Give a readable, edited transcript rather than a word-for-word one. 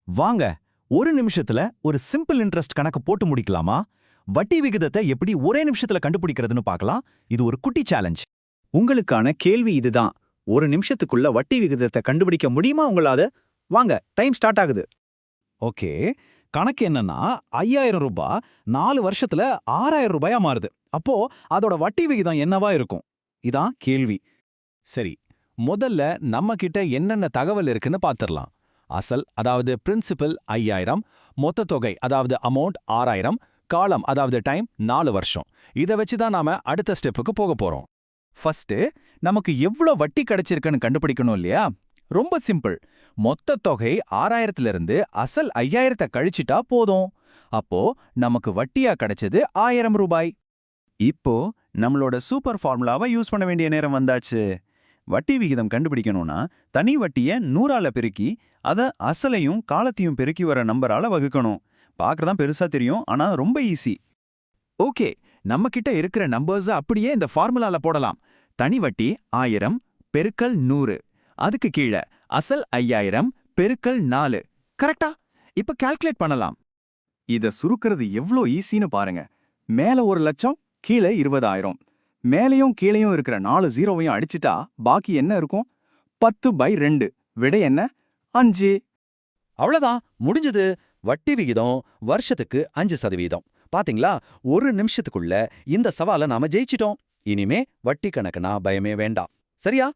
வாங்க ஒரு நிமிஷத்துல ஒரு சிம்பிள் இன்ட்ரெஸ்ட் கணக்கு போட்டு முடிக்கலாமா? வட்டி விகிதத்தை எப்படி ஒரே நிமிஷத்துல கண்டுபிடிக்கிறதுன்னு பார்க்கலாம். இது ஒரு குட்டி சேலஞ்ச். உங்களுக்கான கேள்வி இதுதான். ஒரு நிமிஷத்துக்குள்ள வட்டி விகிதத்தை கண்டுபிடிக்க முடியுமா உங்களால? வாங்க, டைம் ஸ்டார்ட் ஆகுது. ஓகே, கணக்கு என்னன்னா 5000 ரூபாய் 4 வருஷத்துல 6000 ரூபாயா மாறுது. அப்போ அதோட வட்டி விகிதம் என்னவா இருக்கும்? இதான் கேள்வி. சரி, முதல்ல நம்ம கிட்ட என்னென்ன தகவல் இருக்குன்னு பார்த்திடலாம். அசல் அதாவது பிரின்சிபல் 5000, மொத்த தொகை அதாவது அமௌண்ட் 6000, காலம் அதாவது டைம் 4 வருஷம். இதை வச்சு தான் நாம அடுத்த ஸ்டெப்புக்கு போக போறோம். ஃபர்ஸ்ட் நமக்கு எவ்வளோ வட்டி கிடைச்சிருக்குன்னு கண்டுபிடிக்கணும் இல்லையா? ரொம்ப சிம்பிள். மொத்த தொகை 6000லிருந்து அசல் 5000 கழிச்சிட்டா போதும். அப்போ நமக்கு வட்டியா கிடைச்சது 1000 ரூபாய். இப்போ நம்மளோட சூப்பர் ஃபார்முலாவை யூஸ் பண்ண வேண்டிய நேரம் வந்தாச்சு. வட்டி விகிதம் கண்டுபிடிக்கணும்னா தனி வட்டியை 100ஆல பெருக்கி அதை அசலையும் காலத்தையும் பெருக்கி வர நம்பரால வகுக்கணும். பார்க்கறதான் பெருசா தெரியும், ஆனா ரொம்ப ஈஸி. ஓகே, நம்ம கிட்ட இருக்கிற நம்பர்ஸை அப்படியே இந்த ஃபார்முலால போடலாம். தனி வட்டி 1000 பெருக்கல் 100, அதுக்கு கீழே அசல் 5000 பெருக்கல் 4. கரெக்டா? இப்ப கால்குலேட் பண்ணலாம். இத சுருக்கிறது எவ்வளோ ஈஸின்னு பாருங்க. மேல 1 லட்சம், கீழே 20000. மேலையும் கீழையும் இருக்கிற 4 ஜீரோவையும் அடிச்சிட்டா பாக்கி என்ன இருக்கும்? 10/2. விடை என்ன? 5. அவ்வளவுதான், முடிஞ்சது. வட்டி விகிதம் வருஷத்துக்கு 5%. பாத்தீங்களா, ஒரு நிமிஷத்துக்குள்ள இந்த சவாலை நாம ஜெயிச்சிட்டோம். இனிமே வட்டி கணக்குனா பயமே வேண்டாம். சரியா?